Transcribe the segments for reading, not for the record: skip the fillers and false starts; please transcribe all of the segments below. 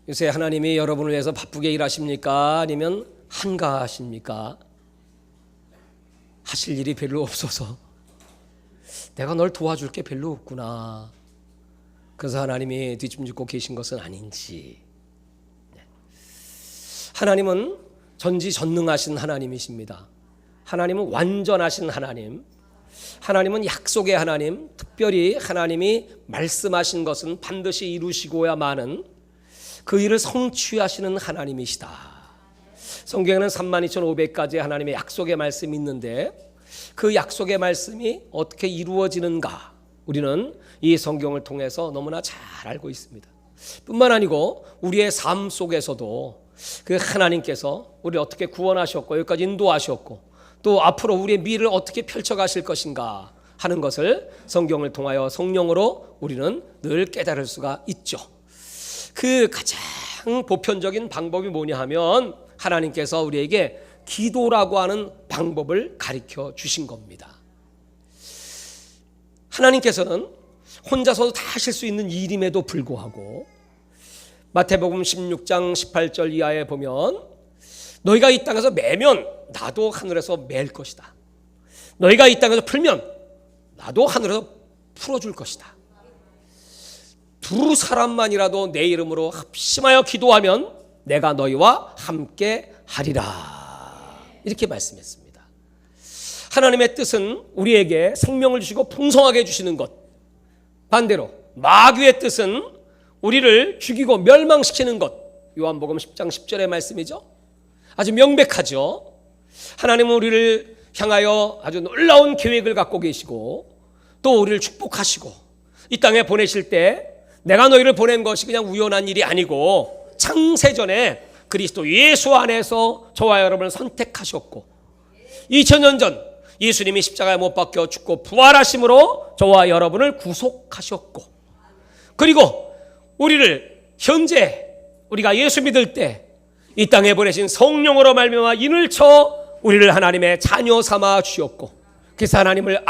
요새 하나님이 여러분을 위해서 바쁘게 일하십니까? 아니면 한가하십니까? 하실 일이 별로 없어서 내가 널 도와줄 게 별로 없구나. 그래서 하나님이 뒤집고 계신 것은 아닌지. 하나님은 전지전능하신 하나님이십니다. 하나님은 완전하신 하나님. 하나님은 약속의 하나님. 특별히 하나님이 말씀하신 것은 반드시 이루시고야만은 그 일을 성취하시는 하나님이시다. 성경에는 32,500가지 하나님의 약속의 말씀이 있는데 그 약속의 말씀이 어떻게 이루어지는가 우리는 이 성경을 통해서 너무나 잘 알고 있습니다. 뿐만 아니고 우리의 삶 속에서도 그 하나님께서 우리를 어떻게 구원하셨고 여기까지 인도하셨고 또 앞으로 우리의 미래를 어떻게 펼쳐가실 것인가 하는 것을 성경을 통하여 성령으로 우리는 늘 깨달을 수가 있죠. 그 가장 보편적인 방법이 뭐냐 하면 하나님께서 우리에게 기도라고 하는 방법을 가르쳐 주신 겁니다. 하나님께서는 혼자서도 다 하실 수 있는 일임에도 불구하고 마태복음 16장 18절 이하에 보면 너희가 이 땅에서 매면 나도 하늘에서 맬 것이다. 너희가 이 땅에서 풀면 나도 하늘에서 풀어줄 것이다. 두 사람만이라도 내 이름으로 합심하여 기도하면 내가 너희와 함께 하리라. 이렇게 말씀했습니다. 하나님의 뜻은 우리에게 생명을 주시고 풍성하게 주시는 것. 반대로 마귀의 뜻은 우리를 죽이고 멸망시키는 것. 요한복음 10장 10절의 말씀이죠. 아주 명백하죠. 하나님은 우리를 향하여 아주 놀라운 계획을 갖고 계시고 또 우리를 축복하시고 이 땅에 보내실 때 내가 너희를 보낸 것이 그냥 우연한 일이 아니고 창세전에 그리스도 예수 안에서 저와 여러분을 선택하셨고 2000년 전 예수님이 십자가에 못 박혀 죽고 부활하심으로 저와 여러분을 구속하셨고 그리고 우리를 현재 우리가 예수 믿을 때 이 땅에 보내신 성령으로 말미암아 인을 쳐 우리를 하나님의 자녀 삼아 주셨고 그래서 하나님을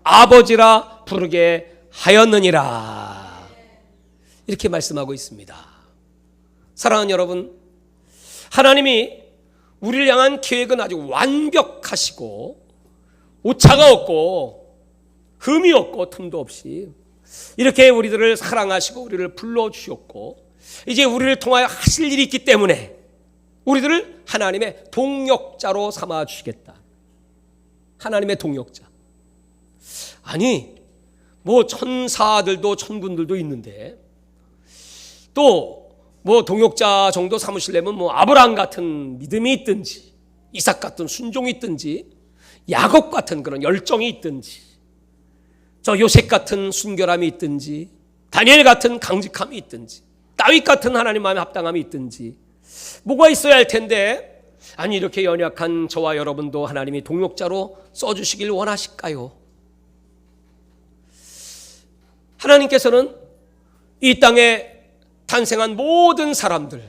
아버지라 부르게 하였느니라. 이렇게 말씀하고 있습니다. 사랑하는 여러분, 하나님이 우리를 향한 계획은 아주 완벽하시고 오차가 없고 흠이 없고 틈도 없이 이렇게 우리들을 사랑하시고 우리를 불러주셨고 이제 우리를 통하여 하실 일이 있기 때문에 우리들을 하나님의 동역자로 삼아주시겠다. 하나님의 동역자. 아니 뭐 천사들도 천군들도 있는데 또 뭐 동역자 정도 삼으시려면 뭐 아브라함 같은 믿음이 있든지 이삭 같은 순종이 있든지 야곱 같은 그런 열정이 있든지 저 요셉 같은 순결함이 있든지 다니엘 같은 강직함이 있든지 다윗 같은 하나님 마음에 합당함이 있든지 뭐가 있어야 할 텐데 아니 이렇게 연약한 저와 여러분도 하나님이 동역자로 써주시길 원하실까요? 하나님께서는 이 땅에 탄생한 모든 사람들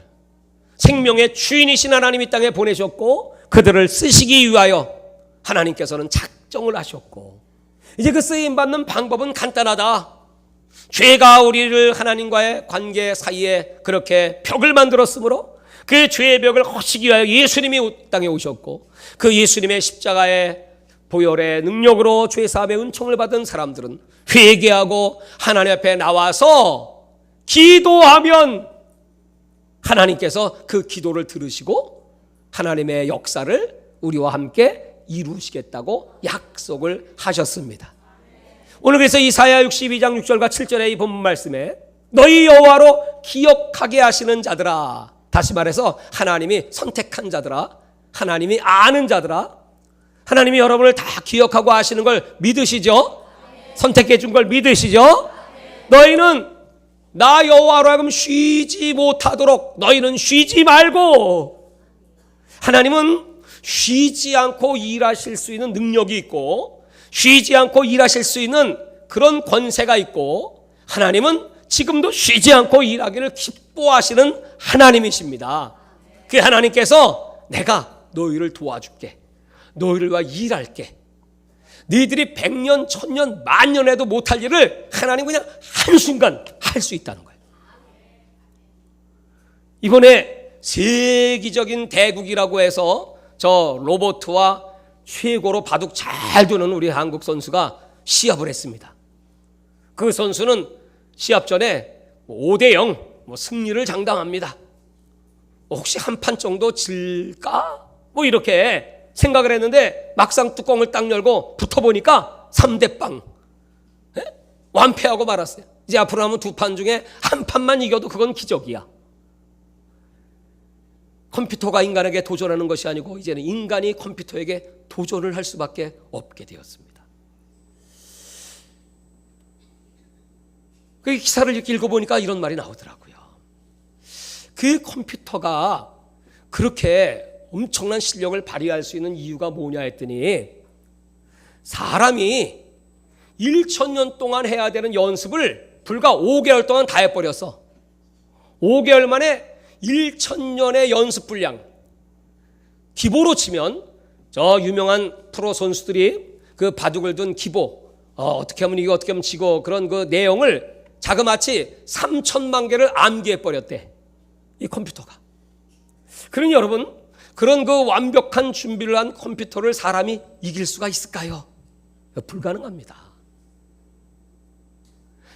생명의 주인이신 하나님 이 땅에 보내셨고 그들을 쓰시기 위하여 하나님께서는 작정을 하셨고 이제 그 쓰임받는 방법은 간단하다. 죄가 우리를 하나님과의 관계 사이에 그렇게 벽을 만들었으므로 그 죄의 벽을 허시기 위하여 예수님이 땅에 오셨고 그 예수님의 십자가의 보혈의 능력으로 죄사함의 은총을 받은 사람들은 회개하고 하나님 앞에 나와서 기도하면 하나님께서 그 기도를 들으시고 하나님의 역사를 우리와 함께 이루시겠다고 약속을 하셨습니다. 오늘 그래서 이사야 62장 6절과 7절의 이 본문 말씀에 너희 여호와로 기억하게 하시는 자들아, 다시 말해서 하나님이 선택한 자들아, 하나님이 아는 자들아, 하나님이 여러분을 다 기억하고 아시는 걸 믿으시죠? 선택해 준 걸 믿으시죠? 너희는 나 여호와로 하여금 쉬지 못하도록 너희는 쉬지 말고, 하나님은 쉬지 않고 일하실 수 있는 능력이 있고 쉬지 않고 일하실 수 있는 그런 권세가 있고 하나님은 지금도 쉬지 않고 일하기를 기뻐하시는 하나님이십니다. 그 하나님께서 내가 너희를 도와줄게, 너희를 위해 일할게, 너희들이 100년, 1000년, 만년 해도 못할 일을 하나님 그냥 한순간 할 수 있다는 거예요. 이번에 세계적인 대국이라고 해서 저 로버트와 최고로 바둑 잘 두는 우리 한국 선수가 시합을 했습니다. 그 선수는 시합 전에 5대0 승리를 장담합니다. 혹시 한 판 정도 질까? 이렇게 생각을 했는데 막상 뚜껑을 딱 열고 붙어보니까 3대0 완패하고 말았어요. 이제 앞으로 하면 두 판 중에 한 판만 이겨도 그건 기적이야. 컴퓨터가 인간에게 도전하는 것이 아니고 이제는 인간이 컴퓨터에게 도전을 할 수밖에 없게 되었습니다. 그 기사를 이렇게 읽어보니까 이런 말이 나오더라고요. 그 컴퓨터가 그렇게 엄청난 실력을 발휘할 수 있는 이유가 뭐냐 했더니 사람이 1000년 동안 해야 되는 연습을 불과 5개월 동안 다 해버렸어. 5개월 만에 1000년의 연습 분량. 기보로 치면 저 유명한 프로 선수들이 그 바둑을 둔 기보, 어떻게 하면 이거 어떻게 하면 지고 그런 그 내용을 자그마치 3000만 개를 암기해버렸대. 이 컴퓨터가. 그러니 여러분, 그런 그 완벽한 준비를 한 컴퓨터를 사람이 이길 수가 있을까요? 불가능합니다.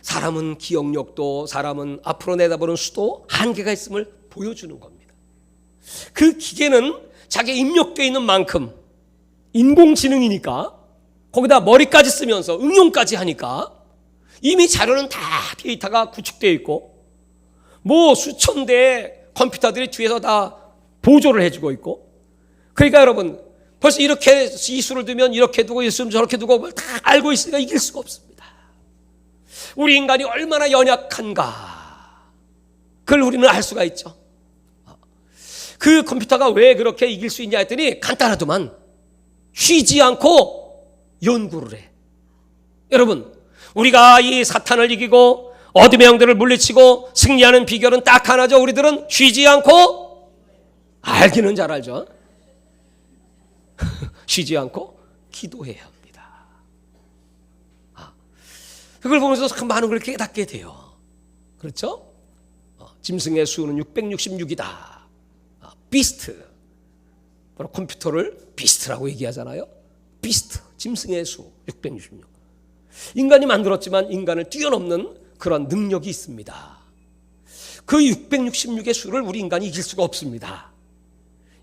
사람은 기억력도, 사람은 앞으로 내다보는 수도 한계가 있음을 보여주는 겁니다. 그 기계는 자기 입력되어 있는 만큼 인공지능이니까 거기다 머리까지 쓰면서 응용까지 하니까 이미 자료는 다 데이터가 구축되어 있고 수천 대의 컴퓨터들이 뒤에서 다 보조를 해주고 있고, 그러니까 여러분 벌써 이렇게 이수를 두면 이렇게 두고 있으면 저렇게 두고 다 알고 있으니까 이길 수가 없습니다. 우리 인간이 얼마나 연약한가 그걸 우리는 알 수가 있죠. 그 컴퓨터가 왜 그렇게 이길 수 있냐 했더니 간단하더만 쉬지 않고 연구를 해. 여러분, 우리가 이 사탄을 이기고 어둠의 영들을 물리치고 승리하는 비결은 딱 하나죠. 우리들은 쉬지 않고, 알기는 잘 알죠. 쉬지 않고 기도해야 합니다. 그걸 보면서 참 많은 걸 깨닫게 돼요. 그렇죠? 짐승의 수는 666이다. 비스트. 바로 컴퓨터를 비스트라고 얘기하잖아요. 비스트, 짐승의 수 666. 인간이 만들었지만 인간을 뛰어넘는 그런 능력이 있습니다. 그 666의 수를 우리 인간이 이길 수가 없습니다.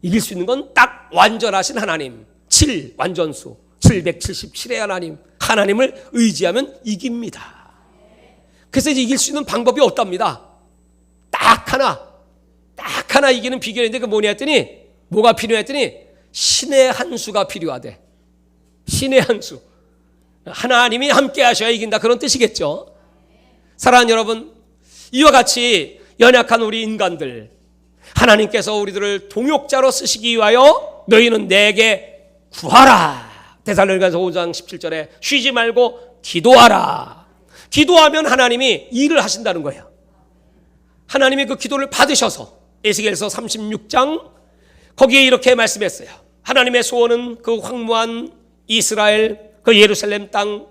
이길 수 있는 건 딱 완전하신 하나님, 7 완전수, 777의 하나님을 의지하면 이깁니다. 그래서 이제 이길 수 있는 방법이 없답니다. 딱 하나 이기는 비결인데 그 뭐냐 했더니, 뭐가 필요했더니 신의 한 수가 필요하대. 신의 한 수. 하나님이 함께 하셔야 이긴다, 그런 뜻이겠죠. 사랑하는 여러분, 이와 같이 연약한 우리 인간들, 하나님께서 우리들을 동역자로 쓰시기 위하여 너희는 내게 구하라. 데살로니가서 5장 17절에 쉬지 말고 기도하라. 기도하면 하나님이 일을 하신다는 거예요. 하나님이 그 기도를 받으셔서 에스겔서 36장 거기에 이렇게 말씀했어요. 하나님의 소원은 그 황무한 이스라엘, 그 예루살렘 땅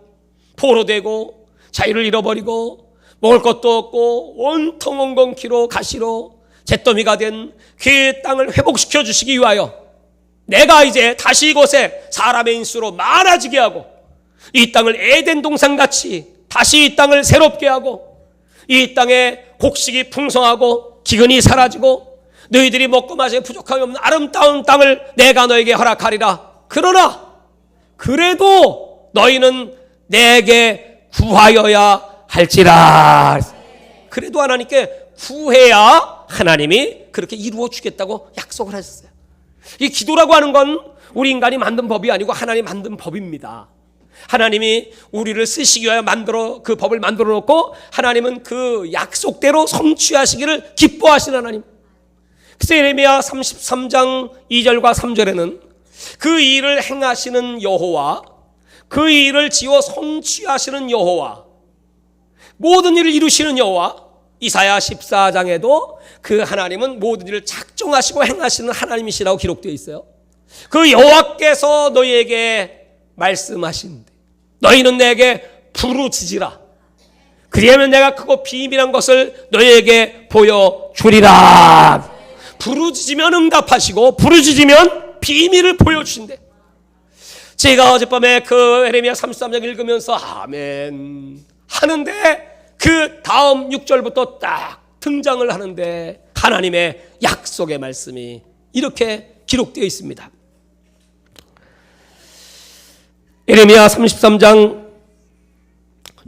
포로되고 자유를 잃어버리고 먹을 것도 없고 온통 엉겅퀴로 가시로 잿더미가 된 그 땅을 회복시켜 주시기 위하여 내가 이제 다시 이곳에 사람의 인수로 많아지게 하고 이 땅을 에덴 동산같이 다시 이 땅을 새롭게 하고 이 땅에 곡식이 풍성하고 기근이 사라지고 너희들이 먹고 마시기 부족함이 없는 아름다운 땅을 내가 너에게 허락하리라. 그러나 그래도 너희는 내게 구하여야 할지라. 그래도 하나님께 구해야 하나님이 그렇게 이루어 주겠다고 약속을 하셨어요. 이 기도라고 하는 건 우리 인간이 만든 법이 아니고 하나님이 만든 법입니다. 하나님이 우리를 쓰시기 위하여 그 법을 만들어 놓고 하나님은 그 약속대로 성취하시기를 기뻐하시는 하나님. 그래서 예레미야 33장 2절과 3절에는 그 일을 행하시는 여호와, 그 일을 지어 성취하시는 여호와, 모든 일을 이루시는 여호와, 이사야 14장에도 그 하나님은 모든 일을 작정하시고 행하시는 하나님이시라고 기록되어 있어요. 그 여호와께서 너희에게 말씀하신대. 너희는 내게 부르짖으라. 그리하면 내가 크고 비밀한 것을 너희에게 보여주리라. 부르짖으면 응답하시고 부르짖으면 비밀을 보여주신대. 제가 어젯밤에 그 에레미야 33장 읽으면서 아멘 하는데 그 다음 6절부터 딱 등장을 하는데 하나님의 약속의 말씀이 이렇게 기록되어 있습니다. 에레미야 33장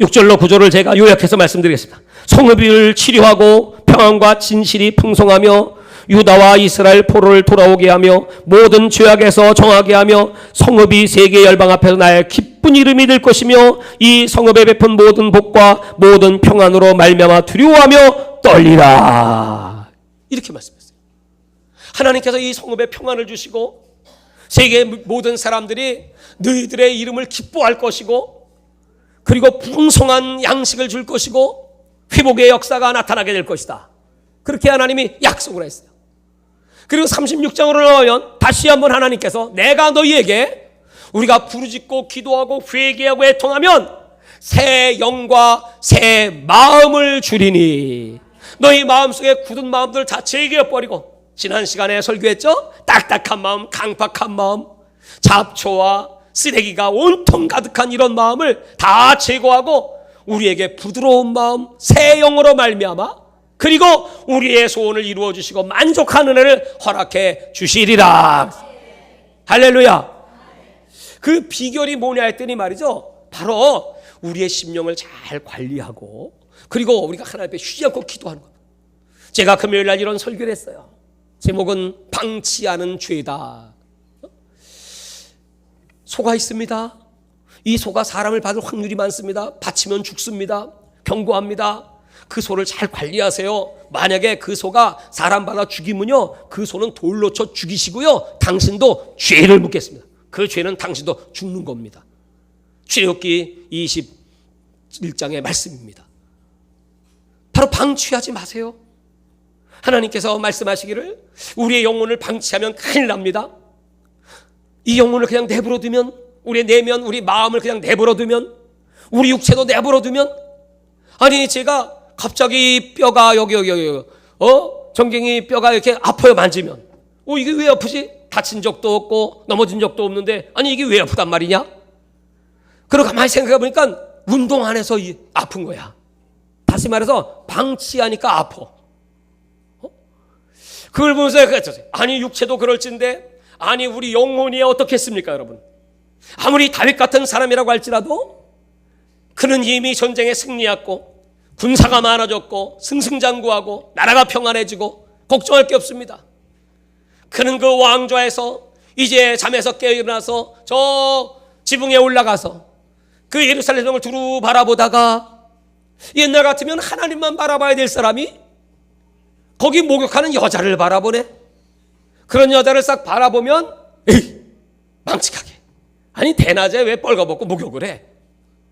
6절로 9절을 제가 요약해서 말씀드리겠습니다. 성읍을 치료하고 평안과 진실이 풍성하며 유다와 이스라엘 포로를 돌아오게 하며 모든 죄악에서 정하게 하며 성읍이 세계 열방 앞에서 나의 기쁜 이름이 될 것이며 이 성읍에 베푼 모든 복과 모든 평안으로 말미암아 두려워하며 떨리라. 이렇게 말씀했어요. 하나님께서 이 성읍에 평안을 주시고 세계 모든 사람들이 너희들의 이름을 기뻐할 것이고 그리고 풍성한 양식을 줄 것이고 회복의 역사가 나타나게 될 것이다. 그렇게 하나님이 약속을 했어요. 그리고 36장으로 나오면 다시 한번 하나님께서 내가 너희에게 우리가 부르짖고 기도하고 회개하고 애통하면 새 영과 새 마음을 주리니 너희 마음속에 굳은 마음들 다 제거해버리고 지난 시간에 설교했죠? 딱딱한 마음, 강팍한 마음, 잡초와 쓰레기가 온통 가득한 이런 마음을 다 제거하고 우리에게 부드러운 마음, 새 영으로 말미암아 그리고 우리의 소원을 이루어 주시고 만족한 은혜를 허락해 주시리라. 할렐루야. 그 비결이 뭐냐 했더니 말이죠, 바로 우리의 심령을 잘 관리하고 그리고 우리가 하나님 앞에 쉬지 않고 기도하는 겁니다. 제가 금요일 날 이런 설교를 했어요. 제목은 방치하는 죄다. 소가 있습니다. 이 소가 사람을 받을 확률이 많습니다. 다치면 죽습니다. 경고합니다. 그 소를 잘 관리하세요. 만약에 그 소가 사람 받아 죽이면요, 그 소는 돌로 쳐 죽이시고요, 당신도 죄를 묻겠습니다. 그 죄는 당신도 죽는 겁니다. 출애굽기 21장의 말씀입니다. 바로 방치하지 마세요. 하나님께서 말씀하시기를 우리의 영혼을 방치하면 큰일 납니다. 이 영혼을 그냥 내버려 두면, 우리의 내면, 우리 마음을 그냥 내버려 두면, 우리 육체도 내버려 두면, 아니 제가 갑자기 뼈가 여기 정갱이 뼈가 이렇게 아파요. 만지면 이게 왜 아프지? 다친 적도 없고 넘어진 적도 없는데 아니 이게 왜 아프단 말이냐? 그러고 가만히 생각해 보니까 운동 안 해서 아픈 거야. 다시 말해서 방치하니까 아파. 그걸 보면서 아니 육체도 그럴진데 아니 우리 영혼이 어떻겠습니까 여러분? 아무리 다윗 같은 사람이라고 할지라도 그는 이미 전쟁에 승리했고 군사가 많아졌고 승승장구하고 나라가 평안해지고 걱정할 게 없습니다. 그는 그 왕좌에서 이제 잠에서 깨어 일어나서 저 지붕에 올라가서 그 예루살렘을 두루 바라보다가 옛날 같으면 하나님만 바라봐야 될 사람이 거기 목욕하는 여자를 바라보네. 그런 여자를 싹 바라보면 에이 망측하게 아니 대낮에 왜 뻘거벗고 목욕을 해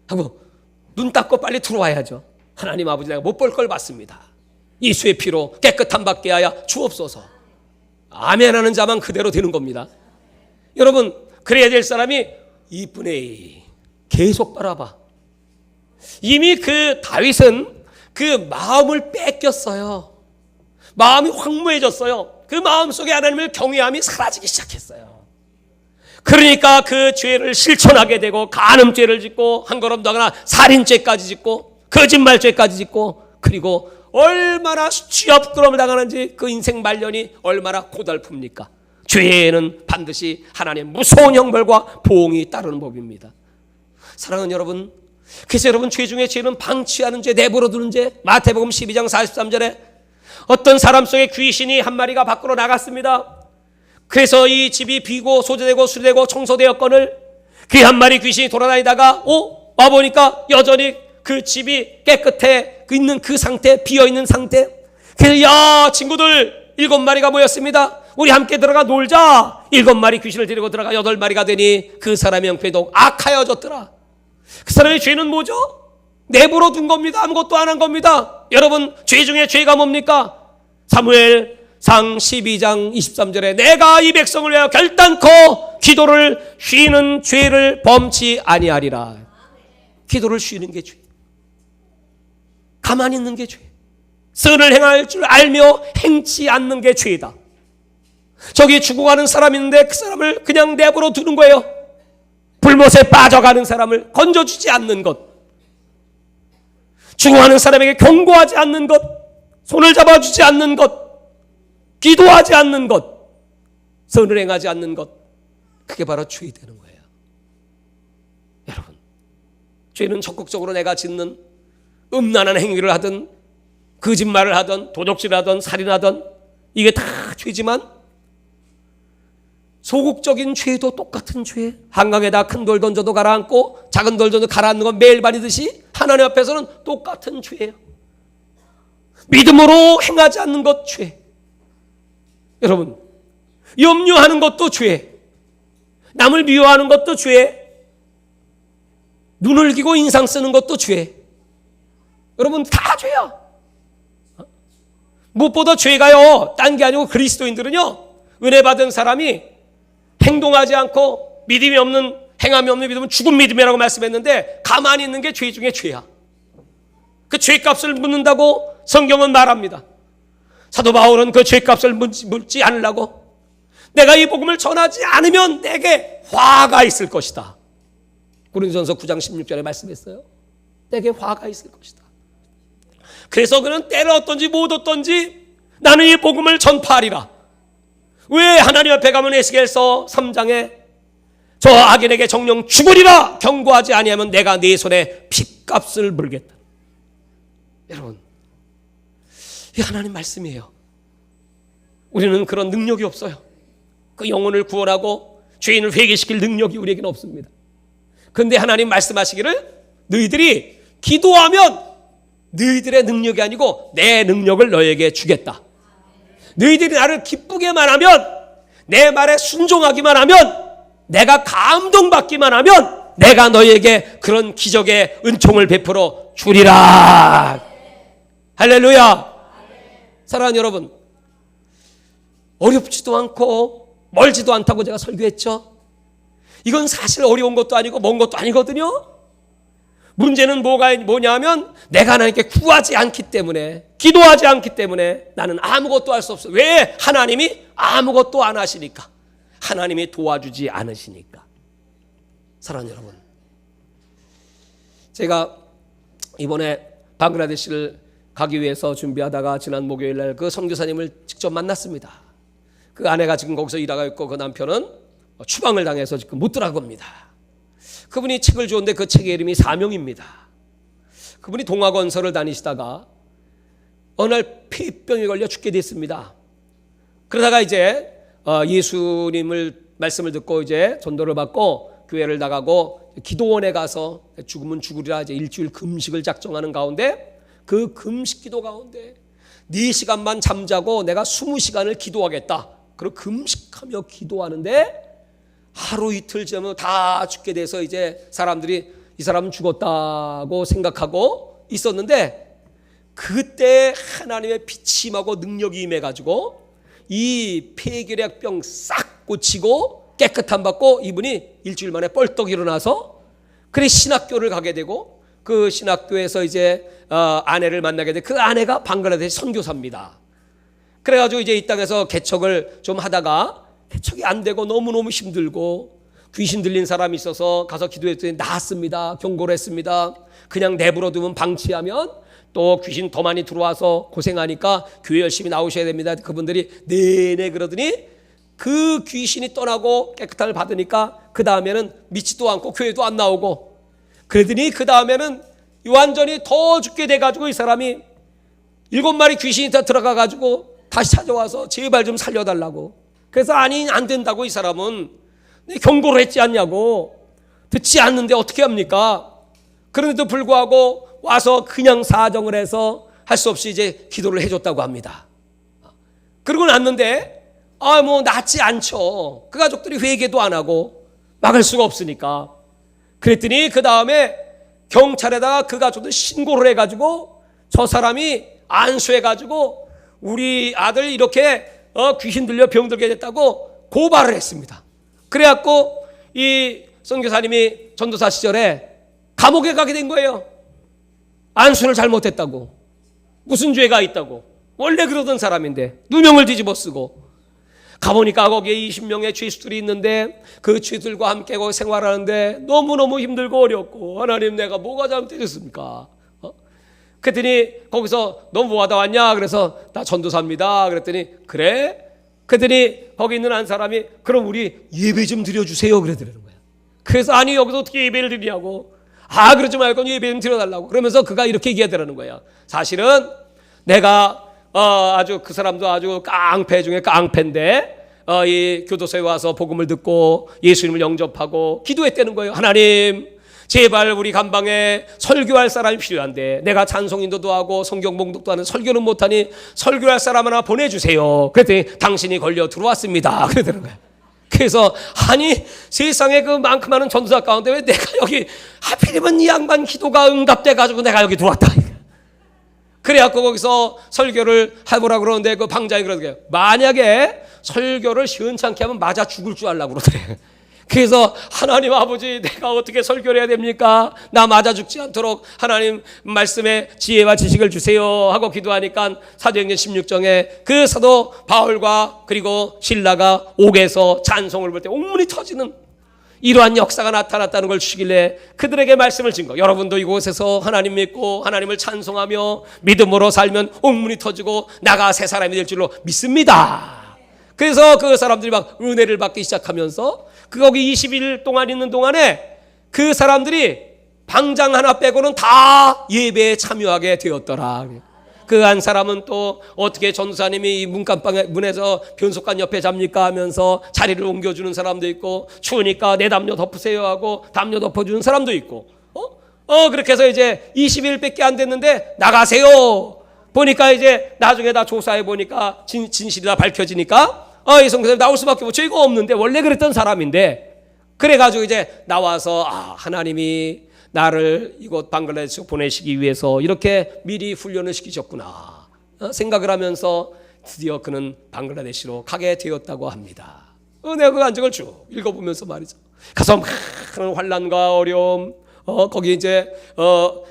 하고 눈 닦고 빨리 들어와야죠. 하나님 아버지 내가 못 볼 걸 봤습니다. 예수의 피로 깨끗함 받게 하여 주옵소서. 아멘하는 자만 그대로 되는 겁니다. 여러분 그래야 될 사람이 이쁘네 계속 바라봐. 이미 그 다윗은 그 마음을 뺏겼어요. 마음이 황무해졌어요. 그 마음속에 하나님을 경외함이 사라지기 시작했어요. 그러니까 그 죄를 실천하게 되고 간음죄를 짓고 한 걸음 더 나아가 살인죄까지 짓고 거짓말죄까지 짓고 그리고 얼마나 취업그럼을 당하는지 그 인생 말년이 얼마나 고달픕니까? 죄에는 반드시 하나님의 무서운 형벌과 보응이 따르는 법입니다. 사랑하는 여러분, 그래서 여러분 죄 중에 죄는 방치하는 죄, 내버려 두는 죄. 마태복음 12장 43절에 어떤 사람 속에 귀신이 한 마리가 밖으로 나갔습니다. 그래서 이 집이 비고 소재되고 수리되고 청소되었거늘 그 한 마리 귀신이 돌아다니다가 와보니까 여전히 그 집이 깨끗해 있는 그 상태, 비어있는 상태. 그래서 야 친구들 7마리가 모였습니다. 우리 함께 들어가 놀자. 7마리 귀신을 데리고 들어가 8마리가 되니 그 사람의 형편도 악하여졌더라. 그 사람의 죄는 뭐죠? 내버려 둔 겁니다. 아무것도 안 한 겁니다. 여러분 죄 중에 죄가 뭡니까? 사무엘상 12장 23절에 내가 이 백성을 위하여 결단코 기도를 쉬는 죄를 범치 아니하리라. 기도를 쉬는 게 죄. 가만히 있는 게 죄. 선을 행할 줄 알며 행치 않는 게 죄다. 저기 죽어가는 사람이 있는데 그 사람을 그냥 내버려 두는 거예요. 불못에 빠져가는 사람을 건져주지 않는 것, 죽어가는 사람에게 경고하지 않는 것, 손을 잡아주지 않는 것, 기도하지 않는 것, 선을 행하지 않는 것, 그게 바로 죄이 되는 거예요. 여러분, 죄는 적극적으로 내가 짓는 음란한 행위를 하든 거짓말을 하든 도둑질을 하든 살인하든 이게 다 죄지만, 소극적인 죄도 똑같은 죄. 한강에다 큰 돌 던져도 가라앉고 작은 돌 던져도 가라앉는 건 매일 밤이듯이 하나님 앞에서는 똑같은 죄예요. 믿음으로 행하지 않는 것 죄. 여러분, 염려하는 것도 죄. 남을 미워하는 것도 죄. 눈을 기고 인상 쓰는 것도 죄. 여러분, 다 죄야. 무엇보다 죄가요, 딴 게 아니고 그리스도인들은요, 은혜 받은 사람이 행동하지 않고 믿음이 없는, 행함이 없는 믿음은 죽은 믿음이라고 말씀했는데, 가만히 있는 게 죄 중에 죄야. 그 죄값을 묻는다고 성경은 말합니다. 사도 바울은 그 죄값을 묻지 않으려고, 내가 이 복음을 전하지 않으면 내게 화가 있을 것이다. 고린도전서 9장 16절에 말씀했어요. 내게 화가 있을 것이다. 그래서 그는 때를 얻든지 못 얻든지 나는 이 복음을 전파하리라. 왜? 하나님 앞에 가면 에스겔서 3장에 저 악인에게 정령 죽으리라 경고하지 아니하면 내가 네 손에 핏값을 물겠다. 여러분, 이 하나님 말씀이에요. 우리는 그런 능력이 없어요. 그 영혼을 구원하고 죄인을 회개시킬 능력이 우리에게는 없습니다. 그런데 하나님 말씀하시기를, 너희들이 기도하면 너희들의 능력이 아니고 내 능력을 너에게 주겠다. 너희들이 나를 기쁘게만 하면, 내 말에 순종하기만 하면, 내가 감동받기만 하면 내가 너희에게 그런 기적의 은총을 베풀어 주리라. 할렐루야. 사랑하는 여러분, 어렵지도 않고 멀지도 않다고 제가 설교했죠. 이건 사실 어려운 것도 아니고 먼 것도 아니거든요. 문제는 뭐냐면 내가 하나님께 구하지 않기 때문에, 기도하지 않기 때문에 나는 아무것도 할 수 없어요. 왜? 하나님이 아무것도 안 하시니까. 하나님이 도와주지 않으시니까. 사랑하는 여러분, 제가 이번에 방글라데시를 가기 위해서 준비하다가 지난 목요일 날 그 선교사님을 직접 만났습니다. 그 아내가 지금 거기서 일하고 있고 그 남편은 추방을 당해서 지금 못 들어간 겁니다. 그분이 책을 주었는데 그 책의 이름이 사명입니다. 그분이 동아건설을 다니시다가 어느 날 폐병에 걸려 죽게 됐습니다. 그러다가 이제 예수님을 말씀을 듣고 이제 전도를 받고 교회를 나가고 기도원에 가서 죽으면 죽으리라 이제 일주일 금식을 작정하는 가운데, 그 금식 기도 가운데 4시간만 잠자고 내가 20시간을 기도하겠다. 그리고 금식하며 기도하는데 하루 이틀 지나면 다 죽게 돼서 이제 사람들이 이 사람은 죽었다고 생각하고 있었는데, 그때 하나님의 빛이 임하고 능력이 임해가지고 이 폐결핵병 싹 고치고 깨끗함 받고 이분이 일주일 만에 뻘떡 일어나서 그래 신학교를 가게 되고, 그 신학교에서 이제 아내를 만나게 돼. 그 아내가 방글라데시 선교사입니다. 그래가지고 이제 이 땅에서 개척을 좀 하다가 개척이 안 되고 너무너무 힘들고 귀신 들린 사람이 있어서 가서 기도했더니 나았습니다. 경고를 했습니다. 그냥 내버려 두면 방치하면 또 귀신 더 많이 들어와서 고생하니까 교회 열심히 나오셔야 됩니다. 그분들이 네네 그러더니 그 귀신이 떠나고 깨끗함을 받으니까 그 다음에는 믿지도 않고 교회도 안 나오고, 그러더니 그 다음에는 완전히 더 죽게 돼가지고 이 사람이 7마리 귀신이 다 들어가가지고 다시 찾아와서 제발 좀 살려달라고. 그래서 아니 안 된다고, 이 사람은 경고를 했지 않냐고. 듣지 않는데 어떻게 합니까? 그런데도 불구하고 와서 그냥 사정을 해서 할 수 없이 이제 기도를 해줬다고 합니다. 그러고 났는데 뭐 낫지 않죠. 그 가족들이 회개도 안 하고 막을 수가 없으니까. 그랬더니 그 다음에 경찰에다가 그 가족들 신고를 해가지고 저 사람이 안수해가지고 우리 아들 이렇게 귀신 들려 병들게 됐다고 고발을 했습니다. 그래갖고 이 선교사님이 전도사 시절에 감옥에 가게 된 거예요. 안수를 잘못했다고. 무슨 죄가 있다고? 원래 그러던 사람인데 누명을 뒤집어 쓰고 가보니까 거기에 20명의 죄수들이 있는데 그 죄들과 함께 거기 생활하는데 너무너무 힘들고 어렵고 하나님 내가 뭐가 잘못했습니까? 그랬더니 거기서 너 뭐 하다 왔냐? 그래서 나 전도사입니다. 그랬더니 그래? 그랬더니 거기 있는 한 사람이 그럼 우리 예배 좀 드려주세요. 그러더라는 거야. 그래서 아니 여기서 어떻게 예배를 드리냐고. 그러지 말고 예배 좀 드려달라고. 그러면서 그가 이렇게 얘기하더라는 거야. 사실은 내가 아주 그 사람도 아주 깡패 중에 깡패인데 이 교도소에 와서 복음을 듣고 예수님을 영접하고 기도했다는 거예요. 하나님 제발 우리 감방에 설교할 사람이 필요한데 내가 찬송 인도도 하고 성경 봉독도 하는 설교는 못하니 설교할 사람 하나 보내주세요. 그랬더니 당신이 걸려 들어왔습니다. 그러더라는 거예요. 그래서 아니 세상에 그 많고 많은 전도사 가운데 왜 내가 여기 하필이면 이 양반 기도가 응답돼가지고 내가 여기 들어왔다. 그래갖고 거기서 설교를 해보라고 그러는데 그 방장이 그러더래요. 만약에 설교를 시원찮게 하면 맞아 죽을 줄 알라고 그러더래요. 그래서 하나님 아버지 내가 어떻게 설교를 해야 됩니까? 나 맞아 죽지 않도록 하나님 말씀에 지혜와 지식을 주세요 하고 기도하니까 사도행전 16장에 그 사도 바울과 그리고 실라가 옥에서 찬송을 볼 때 옥문이 터지는 이러한 역사가 나타났다는 걸 주시길래 그들에게 말씀을 준 거. 여러분도 이곳에서 하나님 믿고 하나님을 찬송하며 믿음으로 살면 옥문이 터지고 나가 새 사람이 될 줄로 믿습니다. 그래서 그 사람들이 막 은혜를 받기 시작하면서 거기 20일 동안 있는 동안에 그 사람들이 방장 하나 빼고는 다 예배에 참여하게 되었더라. 그 한 사람은 또 어떻게 전도사님이 이 문에서 변속관 옆에 잡니까 하면서 자리를 옮겨주는 사람도 있고 추우니까 내 담요 덮으세요 하고 담요 덮어주는 사람도 있고 그렇게 해서 이제 20일밖에 안 됐는데 나가세요. 보니까 이제 나중에 다 조사해 보니까 진실이 다 밝혀지니까 이 선교사님 나올 수밖에 없고 죄가 없는데 원래 그랬던 사람인데 그래가지고 이제 나와서 하나님이 나를 이곳 방글라데시로 보내시기 위해서 이렇게 미리 훈련을 시키셨구나 생각을 하면서 드디어 그는 방글라데시로 가게 되었다고 합니다. 내가 그 안적을 쭉 읽어보면서 말이죠. 가서 많은 환난과 어려움 거기 이제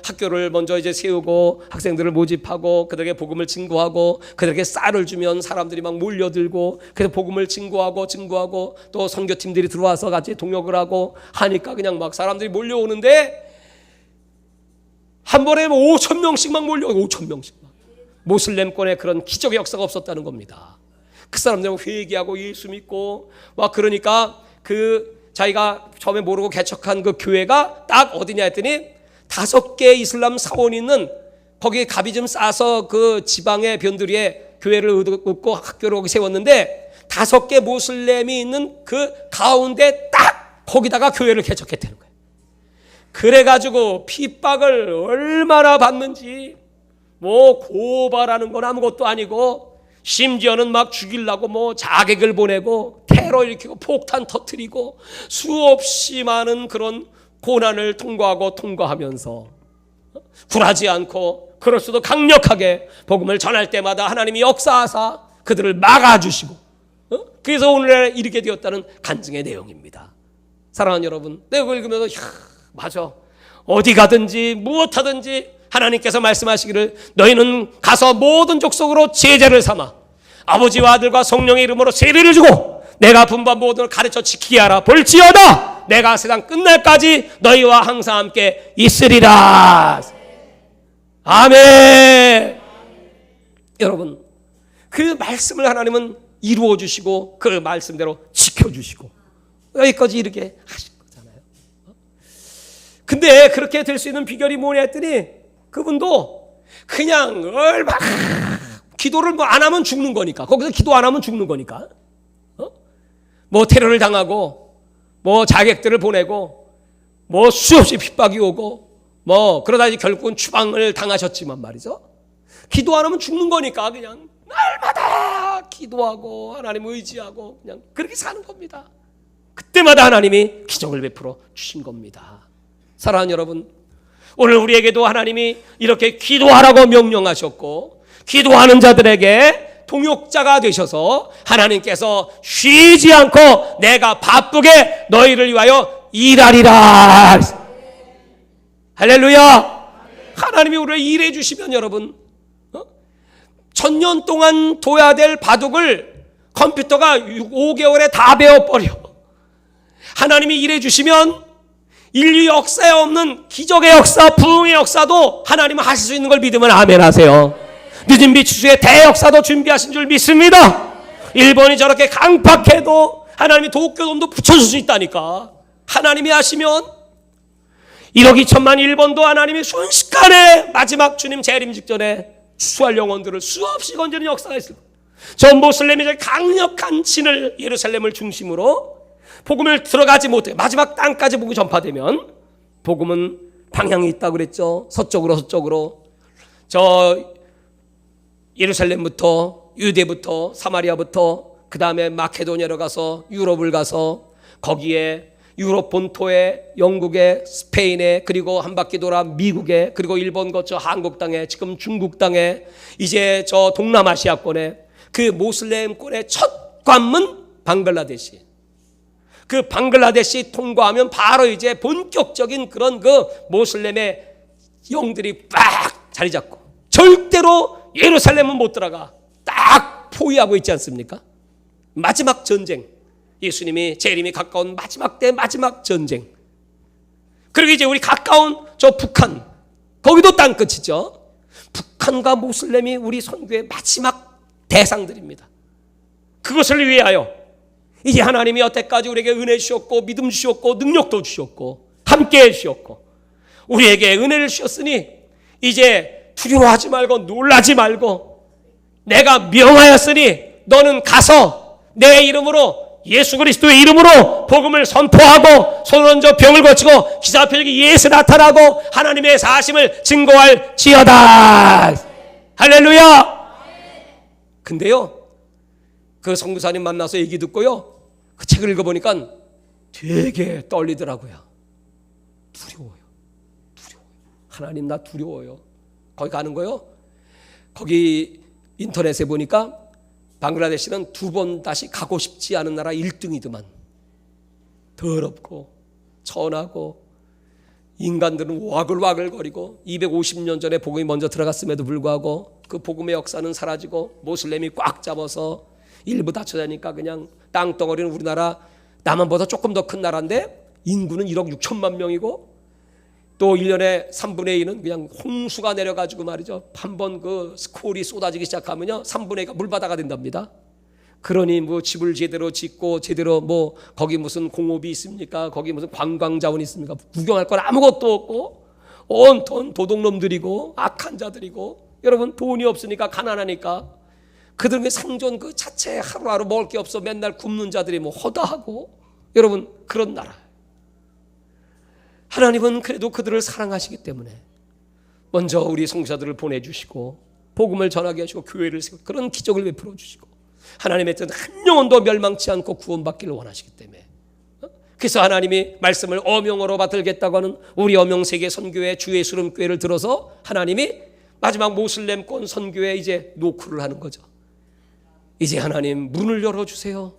학교를 먼저 이제 세우고 학생들을 모집하고 그들에게 복음을 증거하고 그들에게 쌀을 주면 사람들이 막 몰려들고 그래서 복음을 증거하고 또 선교팀들이 들어와서 같이 동역을 하고 하니까 그냥 막 사람들이 몰려오는데 한 번에 5,000명씩 막 몰려오고 5,000명씩 막 모슬렘권에 그런 기적의 역사가 없었다는 겁니다. 그 사람들은 회개하고 예수 믿고 막 그러니까 자기가 처음에 모르고 개척한 그 교회가 딱 어디냐 했더니 5개 이슬람 사원이 있는 거기에 값이 좀 싸서 그 지방의 변두리에 교회를 얻고 학교를 거기 세웠는데 5개 모슬렘이 있는 그 가운데 딱 거기다가 교회를 개척했다는 거예요. 그래가지고 핍박을 얼마나 받는지 뭐 고발하는 건 아무것도 아니고 심지어는 막 죽이려고 뭐 자객을 보내고 테러 일으키고 폭탄 터뜨리고 수없이 많은 그런 고난을 통과하면서 굴하지 않고 그럴수도 강력하게 복음을 전할 때마다 하나님이 역사하사 그들을 막아주시고 그래서 오늘날 이르게 되었다는 간증의 내용입니다. 사랑하는 여러분, 내가 이걸 읽으면서 맞아 어디 가든지 무엇하든지 하나님께서 말씀하시기를 너희는 가서 모든 족속으로 제자를 삼아 아버지와 아들과 성령의 이름으로 세례를 주고 내가 분부한 모든 걸 가르쳐 지키게 하라. 볼지어다 내가 세상 끝날까지 너희와 항상 함께 있으리라. 아멘. 여러분 그 말씀을 하나님은 이루어 주시고 그 말씀대로 지켜주시고 여기까지 이렇게 하신 거잖아요. 근데 그렇게 될 수 있는 비결이 뭐냐 했더니 그분도 그냥 얼마나 기도를 뭐 안 하면 죽는 거니까 거기서 기도 안 하면 죽는 거니까 뭐 테러를 당하고 뭐 자객들을 보내고 뭐 수없이 핍박이 오고 뭐 그러다 이제 결국은 추방을 당하셨지만 말이죠. 기도 안 하면 죽는 거니까 그냥 날마다 기도하고 하나님 의지하고 그냥 그렇게 사는 겁니다. 그때마다 하나님이 기적을 베풀어 주신 겁니다. 사랑하는 여러분, 오늘 우리에게도 하나님이 이렇게 기도하라고 명령하셨고 기도하는 자들에게 동역자가 되셔서 하나님께서 쉬지 않고 내가 바쁘게 너희를 위하여 일하리라. 할렐루야. 하나님이 우리를 일해 주시면 여러분 1000년 동안 둬야 될 바둑을 컴퓨터가 5개월에 다 배워버려. 하나님이 일해 주시면 인류 역사에 없는 기적의 역사, 부흥의 역사도 하나님은 하실 수 있는 걸 믿으면 아멘 하세요. 늦은 비추수의 대역사도 준비하신 줄 믿습니다. 일본이 저렇게 강팍해도 하나님이 도쿄돔도 붙여줄 수 있다니까. 하나님이 하시면 1억 2천만 일본도 하나님이 순식간에 마지막 주님 재림 직전에 추수할 영혼들을 수없이 건지는 역사가 있을 거예요. 저 모슬렘이 강력한 진을 예루살렘을 중심으로 복음을 들어가지 못해 마지막 땅까지 복음이 전파되면 복음은 방향이 있다고 그랬죠. 서쪽으로 저 예루살렘부터 유대부터 사마리아부터 그 다음에 마케도니아로 가서 유럽을 가서 거기에 유럽 본토에 영국에 스페인에 그리고 한 바퀴 돌아 미국에 그리고 일본 거쳐 한국 땅에 지금 중국 땅에 이제 저 동남아시아권에 그 모슬렘권의 첫 관문 방글라데시. 그 방글라데시 통과하면 바로 이제 본격적인 그런 그 모슬렘의 영들이 빡 자리 잡고 절대로 예루살렘은 못 들어가. 딱 포위하고 있지 않습니까? 마지막 전쟁. 예수님이 재림이 가까운 마지막 때 마지막 전쟁. 그리고 이제 우리 가까운 저 북한, 거기도 땅끝이죠. 북한과 모슬렘이 우리 선교의 마지막 대상들입니다. 그것을 위하여 이제 하나님이 여태까지 우리에게 은혜 주셨고 믿음 주셨고 능력도 주셨고 함께해 주셨고 우리에게 은혜를 주셨으니 이제 두려워하지 말고 놀라지 말고 내가 명하였으니 너는 가서 내 이름으로 예수 그리스도의 이름으로 복음을 선포하고 손을 얹어 병을 고치고 기사표적인 예수 나타나고 하나님의 사심을 증거할지어다. 할렐루야. 근데요 그 선교사님 만나서 얘기 듣고요 그 책을 읽어보니까 되게 떨리더라고요. 두려워요. 하나님 나 두려워요. 거기 가는 거요. 거기 인터넷에 보니까 방글라데시는 2번 다시 가고 싶지 않은 나라 1등이더만. 더럽고 천하고 인간들은 와글와글거리고 250년 전에 복음이 먼저 들어갔음에도 불구하고 그 복음의 역사는 사라지고 모슬렘이 꽉 잡아서 일부 다쳐다니까 그냥 땅덩어리는 우리나라 남한보다 조금 더 큰 나라인데 인구는 1억 6천만 명이고 또 1년에 3분의 2는 그냥 홍수가 내려가지고 말이죠. 한번 그 스콜이 쏟아지기 시작하면요 3분의 2가 물바다가 된답니다. 그러니 뭐 집을 제대로 짓고 제대로 뭐 거기 무슨 공업이 있습니까? 거기 무슨 관광 자원이 있습니까? 구경할 건 아무것도 없고 온통 도둑놈들이고 악한 자들이고 여러분 돈이 없으니까 가난하니까 그들의 생존 그 자체 하루하루 먹을 게 없어 맨날 굶는 자들이 뭐 허다하고 여러분 그런 나라. 하나님은 그래도 그들을 사랑하시기 때문에 먼저 우리 선교사들을 보내주시고 복음을 전하게 하시고 교회를 세우고 그런 기적을 베풀어 주시고 하나님의 뜻은 한 영혼도 멸망치 않고 구원받기를 원하시기 때문에 그래서 하나님이 말씀을 어명으로 받들겠다고 하는 우리 어명세계 선교회 주의 수름교회를 들어서 하나님이 마지막 모슬렘권 선교회에 이제 노크를 하는 거죠. 이제 하나님 문을 열어주세요.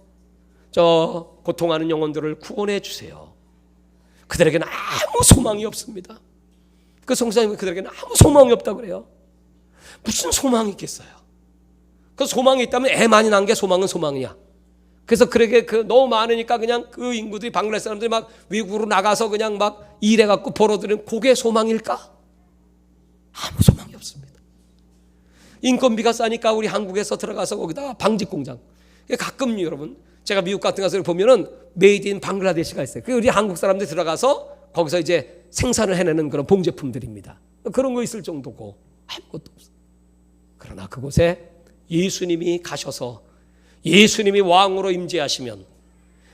저 고통하는 영혼들을 구원해 주세요. 그들에게는 아무 소망이 없습니다. 그 성사님은 그들에게는 아무 소망이 없다고 그래요. 무슨 소망이 있겠어요? 그 소망이 있다면 애 많이 난 게 소망은 소망이야. 그래서 그렇게 너무 많으니까 그냥 그 인구들이 방글라데시 사람들이 막 외국으로 나가서 그냥 막 일해갖고 벌어들이는 그게 소망일까? 아무 소망이 없습니다. 인건비가 싸니까 우리 한국에서 들어가서 거기다 방직 공장. 가끔 여러분 제가 미국 같은 곳을 보면은 메이드 인 방글라데시가 있어요. 그 우리 한국 사람들이 들어가서 거기서 이제 생산을 해내는 그런 봉제품들입니다. 그런 거 있을 정도고 아무것도 없어요. 그러나 그곳에 예수님이 가셔서 예수님이 왕으로 임재하시면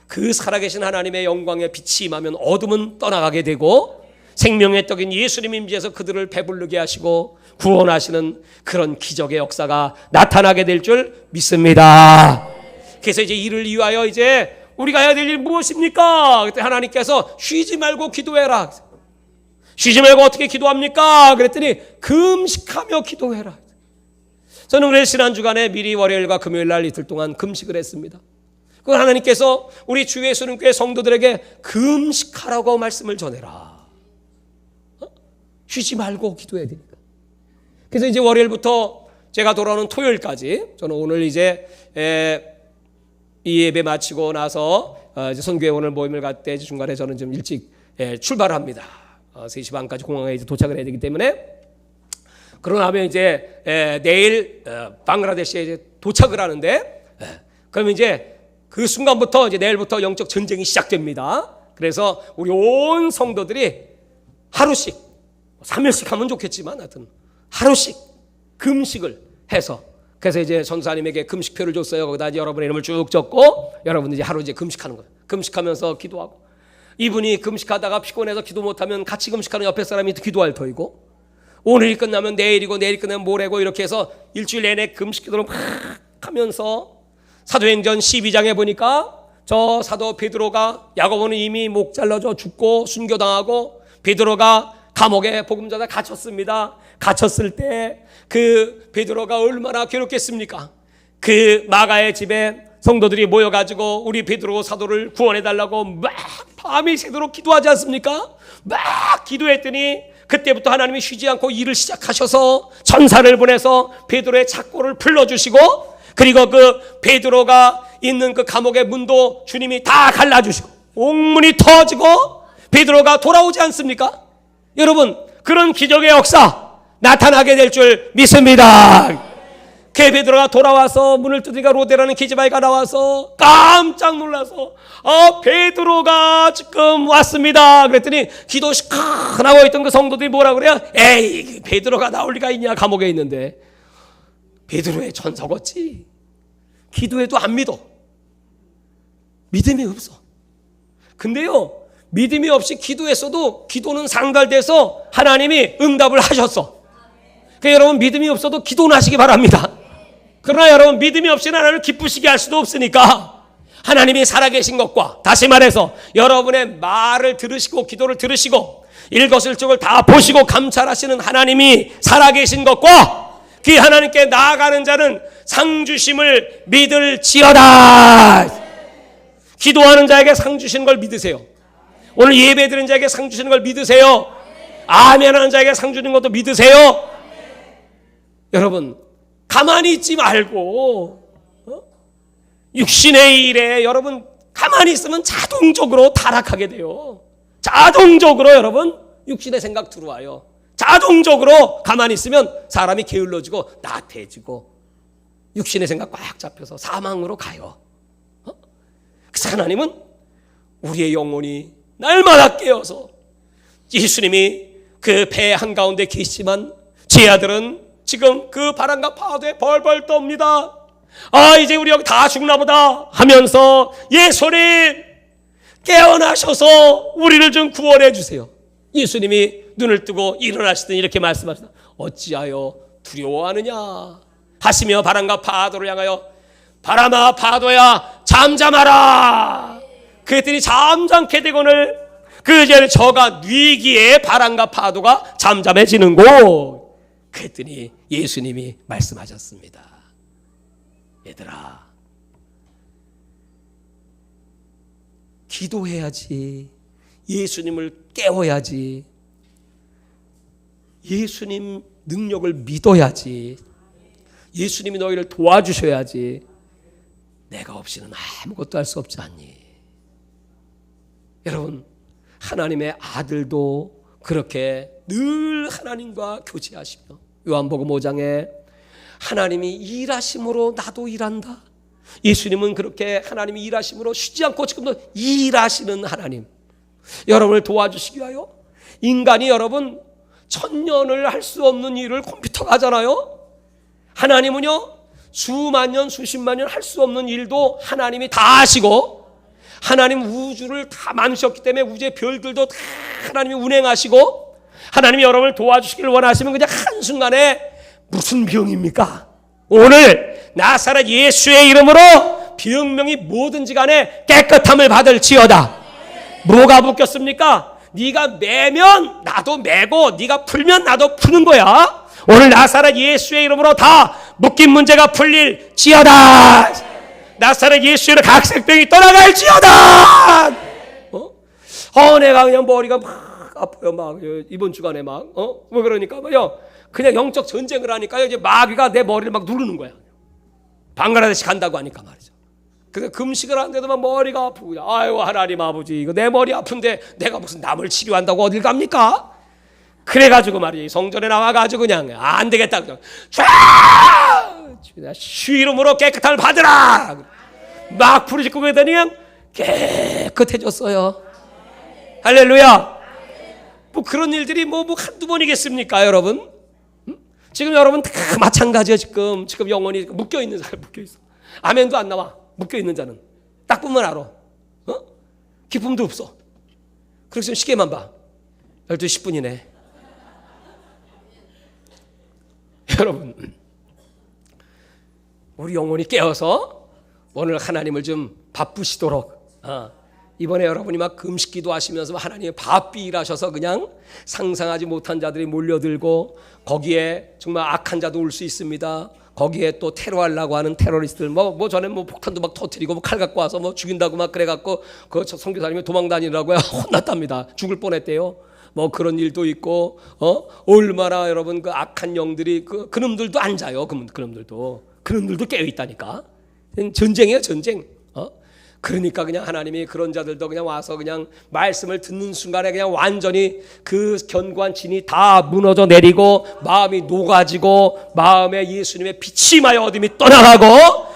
그 살아계신 하나님의 영광의 빛이 임하면 어둠은 떠나가게 되고 생명의 떡인 예수님 임재해서 그들을 배부르게 하시고 구원하시는 그런 기적의 역사가 나타나게 될 줄 믿습니다. 그래서 이제 이를 위하여 이제 우리가 해야 될 일 무엇입니까? 그때 하나님께서 쉬지 말고 기도해라. 쉬지 말고 어떻게 기도합니까? 그랬더니 금식하며 기도해라. 저는 그래서 지난 주간에 미리 월요일과 금요일 날 이틀 동안 금식을 했습니다. 그 하나님께서 우리 주의 수능교회 성도들에게 금식하라고 말씀을 전해라. 쉬지 말고 기도해야 되니까. 그래서 이제 월요일부터 제가 돌아오는 토요일까지 저는 오늘 이제 이 예배 마치고 나서 이제 선교회 오늘 모임을 갈 때 중간에 저는 좀 일찍 출발을 합니다. 3시 반까지 공항에 이제 도착을 해야 되기 때문에 그러고 나면 이제 내일 방글라데시에 이제 도착을 하는데 그러면 이제 그 순간부터 이제 내일부터 영적 전쟁이 시작됩니다. 그래서 우리 온 성도들이 하루씩 3일씩 하면 좋겠지만 하여튼 하루씩 금식을 해서 그래서 이제 전사님에게 금식표를 줬어요. 거기다 이제 여러분의 이름을 쭉 적고 여러분들 이제 하루 이제 금식하는 거예요. 금식하면서 기도하고 이분이 금식하다가 피곤해서 기도 못하면 같이 금식하는 옆에 사람이 기도할 터이고 오늘이 끝나면 내일이고 내일 끝나면 모레고 이렇게 해서 일주일 내내 금식 기도를 막 하면서 사도행전 12장에 보니까 저 사도 베드로가 야고보는 이미 목 잘라져 죽고 순교당하고 베드로가 감옥에 복음 전하다 갇혔습니다. 갇혔을 때 그 베드로가 얼마나 괴롭겠습니까? 그 마가의 집에 성도들이 모여가지고 우리 베드로 사도를 구원해달라고 막 밤이 새도록 기도하지 않습니까? 막 기도했더니 그때부터 하나님이 쉬지 않고 일을 시작하셔서 전사를 보내서 베드로의 착고를 풀어주시고 그리고 그 베드로가 있는 그 감옥의 문도 주님이 다 갈라주시고 옥문이 터지고 베드로가 돌아오지 않습니까? 여러분 그런 기적의 역사 나타나게 될 줄 믿습니다. 그 베드로가 돌아와서 문을 뜯으니까 로데라는 기지바이가 나와서 깜짝 놀라서 베드로가 지금 왔습니다. 그랬더니 기도 시큰하고 있던 그 성도들이 뭐라 그래요? 에이 베드로가 나올 리가 있냐 감옥에 있는데. 베드로의 전석었지. 기도해도 안 믿어. 믿음이 없어. 근데요 믿음이 없이 기도했어도 기도는 상달돼서 하나님이 응답을 하셨어. 그러니까 여러분 믿음이 없어도 기도는 하시기 바랍니다. 그러나 여러분 믿음이 없이는 하나님을 기쁘시게 할 수도 없으니까 하나님이 살아계신 것과 다시 말해서 여러분의 말을 들으시고 기도를 들으시고 일거수일투족을 다 보시고 감찰하시는 하나님이 살아계신 것과 그 하나님께 나아가는 자는 상 주심을 믿을지어다. 기도하는 자에게 상 주시는 걸 믿으세요. 오늘 예배 드리는 자에게 상 주시는 걸 믿으세요. 아멘 하는 자에게 상 주는 것도 믿으세요. 여러분 가만히 있지 말고 육신의 일에 여러분 가만히 있으면 자동적으로 타락하게 돼요. 자동적으로 여러분 육신의 생각 들어와요. 자동적으로 가만히 있으면 사람이 게을러지고 나태해지고 육신의 생각 꽉 잡혀서 사망으로 가요. 그래서 하나님은 우리의 영혼이 날마다 깨어서 예수님이 그 배 한가운데 계시지만 제 아들은 지금 그 바람과 파도에 벌벌 떱니다. 이제 우리 여기 다 죽나 보다 하면서 예수님 깨어나셔서 우리를 좀 구원해 주세요. 예수님이 눈을 뜨고 일어나시더니 이렇게 말씀하시다. 어찌하여 두려워하느냐 하시며 바람과 파도를 향하여 바람아 파도야 잠잠하라. 그랬더니 잠잠케 되거늘 그 전에 저가 뉘기에 바람과 파도가 잠잠해지는 곳. 그랬더니 예수님이 말씀하셨습니다. 얘들아 기도해야지. 예수님을 깨워야지. 예수님 능력을 믿어야지. 예수님이 너희를 도와주셔야지. 내가 없이는 아무것도 할 수 없지 않니? 여러분 하나님의 아들도 그렇게 늘 하나님과 교제하시며 요한복음 5장에 하나님이 일하심으로 나도 일한다. 예수님은 그렇게 하나님이 일하심으로 쉬지 않고 지금도 일하시는 하나님. 여러분을 도와주시기 위하여 인간이 여러분 천년을 할 수 없는 일을 컴퓨터가 하잖아요. 하나님은요 수만 년 수십만 년 할 수 없는 일도 하나님이 다 하시고 하나님 우주를 다 만드셨기 때문에 우주의 별들도 다 하나님이 운행하시고 하나님이 여러분을 도와주시기를 원하시면 그냥 한순간에 무슨 병입니까? 오늘 나사렛 예수의 이름으로 병명이 뭐든지 간에 깨끗함을 받을지어다. 뭐가 묶였습니까? 네가 매면 나도 매고 네가 풀면 나도 푸는 거야. 오늘 나사렛 예수의 이름으로 다 묶인 문제가 풀릴지어다. 나사렛 예수의 각색병이 떠나갈지어다. 내가 그냥 머리가 막 아파요. 막 이번 주간에 막 왜 그러니까 말이요. 그냥 영적 전쟁을 하니까요. 이제 마귀가 내 머리를 막 누르는 거야. 방글라데시 간다고 하니까 말이죠. 그래서 금식을 하는데도 막 머리가 아프고, 아유 하나님 아버지 이거 내 머리 아픈데 내가 무슨 남을 치료한다고 어딜 갑니까? 그래가지고 말이지 성전에 나와가지고 그냥 안 되겠다 그냥 주 이름으로 깨끗함을 받으라 막 부르짖고 그러더니 그냥 깨끗해졌어요. 할렐루야. 뭐 그런 일들이 뭐 한두 번이겠습니까 여러분? 지금 여러분 다 마찬가지야. 지금 영혼이 묶여있는 사람 묶여있어. 아멘도 안 나와. 묶여있는 자는 딱 보면 알아. 기쁨도 없어. 그래서 시계만 봐. 12시 10분이네 여러분, 우리 영혼이 깨어서 오늘 하나님을 좀 바쁘시도록 이번에 여러분이 막 금식기도 하시면서 하나님의 바삐 일하셔서 그냥 상상하지 못한 자들이 몰려들고 거기에 정말 악한 자도 올 수 있습니다. 거기에 또 테러하려고 하는 테러리스트들 뭐 전에 뭐 폭탄도 막 터뜨리고 뭐 칼 갖고 와서 뭐 죽인다고 막 그래갖고 그 선교사님이 도망 다니라고 혼났답니다. 죽을 뻔했대요. 뭐 그런 일도 있고 얼마나 여러분 그 악한 영들이 그놈들도 안 자요. 그놈들도 깨어 있다니까. 전쟁이에요, 전쟁. 그러니까 그냥 하나님이 그런 자들도 그냥 와서 그냥 말씀을 듣는 순간에 그냥 완전히 그 견고한 진이 다 무너져 내리고 마음이 녹아지고 마음에 예수님의 빛이 임하여 어둠이 떠나가고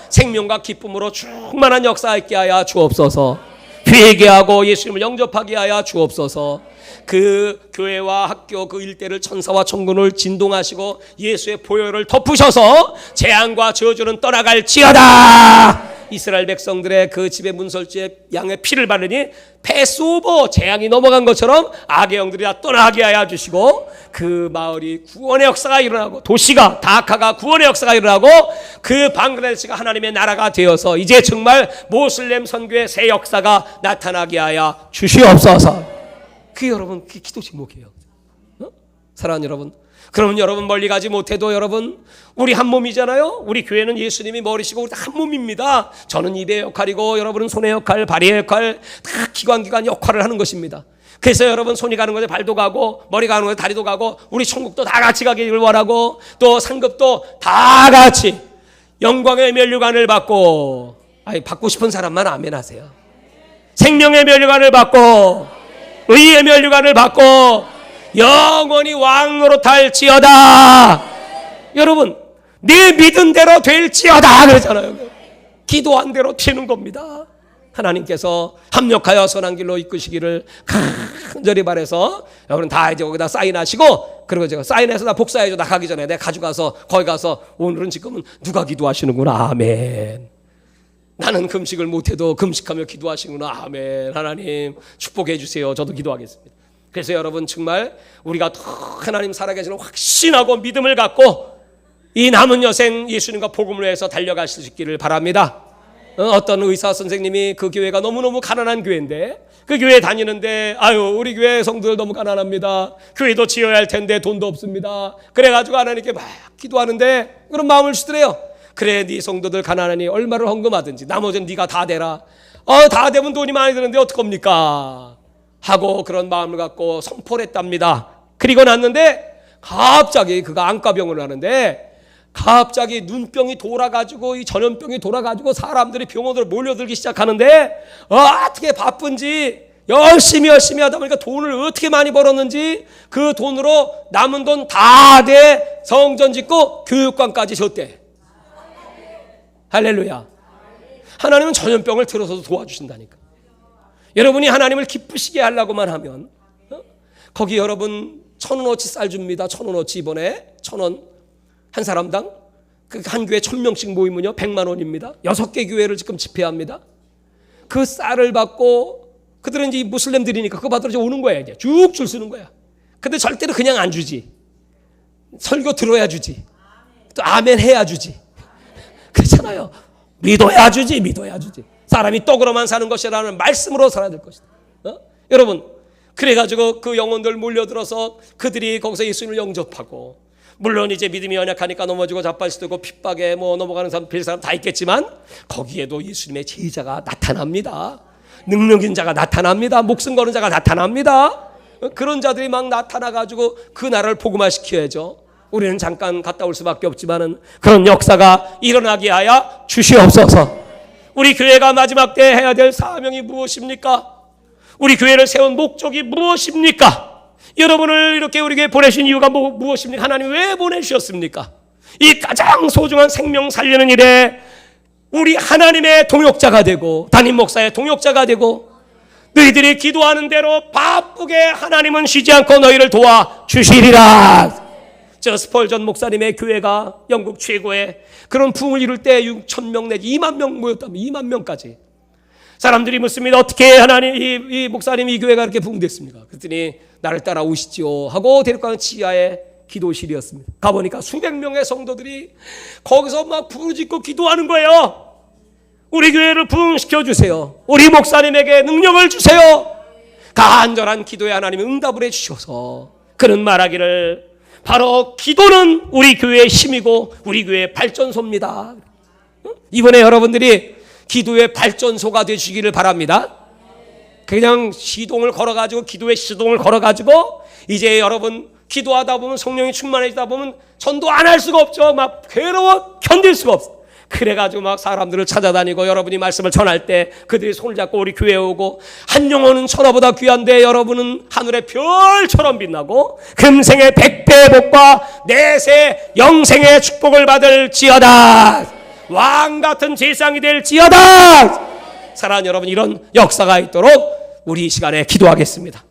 생명과 기쁨으로 충만한 역사 있게 하여 주옵소서. 회개하고 예수님을 영접하게 하여 주옵소서. 그 교회와 학교 그 일대를 천사와 천군을 진동하시고 예수의 보혈을 덮으셔서 재앙과 저주는 떠나갈지어다. 이스라엘 백성들의 그 집의 문설주에 양의 피를 바르니 패스오버 재앙이 넘어간 것처럼 악의 영들이 다 떠나게 하여 주시고 그 마을이 구원의 역사가 일어나고 도시가 다카가 구원의 역사가 일어나고 그 방글라데시가 하나님의 나라가 되어서 이제 정말 모슬렘 선교의 새 역사가 나타나게 하여 주시옵소서. 그 여러분 그 기도 제목이에요. 사랑하는 여러분, 그러면 여러분 멀리 가지 못해도 여러분 우리 한 몸이잖아요. 우리 교회는 예수님이 머리시고 우리 다 한 몸입니다. 저는 입의 역할이고 여러분은 손의 역할, 발의 역할, 다 기관 역할을 하는 것입니다. 그래서 여러분 손이 가는 곳에 발도 가고 머리가 가는 곳에 다리도 가고 우리 천국도 다 같이 가기를 원하고 또 상급도 다 같이 영광의 면류관을 받고 받고 싶은 사람만 아멘 하세요. 생명의 면류관을 받고 의의 면류관을 받고 영원히 왕으로 탈지어다. 여러분 네 믿은 대로 될지어다 그랬잖아요. 기도한 대로 되는 겁니다. 하나님께서 합력하여 선한 길로 이끄시기를 간절히 바라서 여러분 다 이제 거기다 사인하시고 그리고 제가 사인해서 나 복사해줘. 나 가기 전에 내가 가져가서 거기 가서 오늘은 지금은 누가 기도하시는구나 아멘. 나는 금식을 못해도 금식하며 기도하시는구나 아멘. 하나님 축복해 주세요. 저도 기도하겠습니다. 그래서 여러분 정말 우리가 더 하나님 살아계시는 확신하고 믿음을 갖고 이 남은 여생 예수님과 복음을 위해서 달려갈 수 있기를 바랍니다. 어떤 의사 선생님이 그 교회가 너무너무 가난한 교회인데 그 교회 다니는데 우리 교회 성도들 너무 가난합니다. 교회도 지어야 할 텐데 돈도 없습니다. 그래가지고 하나님께 막 기도하는데 그런 마음을 주더래요. 그래 네 성도들 가난하니 얼마를 헌금하든지 나머지는 네가 다 대라. 다 되면 돈이 많이 드는데 어떡합니까 하고 그런 마음을 갖고 선포를 했답니다. 그리고 났는데 갑자기 그가 안과병원을 하는데 갑자기 눈병이 돌아가지고 이 전염병이 돌아가지고 사람들이 병원으로 몰려들기 시작하는데 어떻게 바쁜지 열심히 하다 보니까 돈을 어떻게 많이 벌었는지 그 돈으로 남은 돈 다 돼 성전 짓고 교육관까지 줬대. 할렐루야. 하나님은 전염병을 들어서도 도와주신다니까. 여러분이 하나님을 기쁘시게 하려고만 하면 거기 여러분 1,000원어치 쌀 줍니다. 1,000원어치 이번에 1,000원 한 사람당 그 한 교회 1,000명씩 모이면요 100만 원입니다. 6개 교회를 지금 집회합니다. 그 쌀을 받고 그들은 이제 무슬림들이니까 그거 받으러 오는 거야. 이제 쭉 줄 서는 거야. 근데 절대로 그냥 안 주지. 설교 들어야 주지. 또 아멘 해야 주지. 그렇잖아요. 믿어야 주지. 사람이 떡으로만 사는 것이라는 말씀으로 살아야 될 것이다. 여러분 그래가지고 그 영혼들 몰려들어서 그들이 거기서 예수님을 영접하고 물론 이제 믿음이 연약하니까 넘어지고 자빠지고 핍박에 넘어가는 사람 별 사람 다 있겠지만 거기에도 예수님의 제자가 나타납니다. 능력 있는 자가 나타납니다. 목숨 거는 자가 나타납니다. 그런 자들이 막 나타나가지고 그 나라를 복음화시켜야죠. 우리는 잠깐 갔다 올 수밖에 없지만은 그런 역사가 일어나게 하여 주시옵소서. 우리 교회가 마지막 때 해야 될 사명이 무엇입니까? 우리 교회를 세운 목적이 무엇입니까? 여러분을 이렇게 우리에게 보내신 이유가 무엇입니까? 하나님 왜 보내주셨습니까? 이 가장 소중한 생명 살리는 일에 우리 하나님의 동역자가 되고 담임 목사의 동역자가 되고 너희들이 기도하는 대로 바쁘게 하나님은 쉬지 않고 너희를 도와주시리라. 저 스펄전 목사님의 교회가 영국 최고의 그런 부흥을 이룰 때 6,000명 내지 2만 명 모였다면 2만 명까지 사람들이 묻습니다. 어떻게 하나님 이 목사님 이 교회가 이렇게 부흥됐습니까? 그랬더니 나를 따라오시지요 하고 데리고 가는 지하에 기도실이었습니다. 가보니까 수백 명의 성도들이 거기서 막 부르짖고 기도하는 거예요. 우리 교회를 부흥시켜 주세요. 우리 목사님에게 능력을 주세요. 간절한 기도에 하나님이 응답을 해주셔서 그는 말하기를 바로 기도는 우리 교회의 힘이고 우리 교회의 발전소입니다. 이번에 여러분들이 기도의 발전소가 되시기를 바랍니다. 그냥 시동을 걸어가지고 기도의 시동을 걸어가지고 이제 여러분 기도하다 보면 성령이 충만해지다 보면 전도 안 할 수가 없죠. 막 괴로워 견딜 수가 없어. 그래가지고 막 사람들을 찾아다니고 여러분이 말씀을 전할 때 그들이 손을 잡고 우리 교회에 오고 한 영혼은 천하보다 귀한데 여러분은 하늘의 별처럼 빛나고 금생의 100배의 복과 내세 영생의 축복을 받을지어다. 왕같은 제사장이 될지어다. 사랑하는 여러분, 이런 역사가 있도록 우리 이 시간에 기도하겠습니다.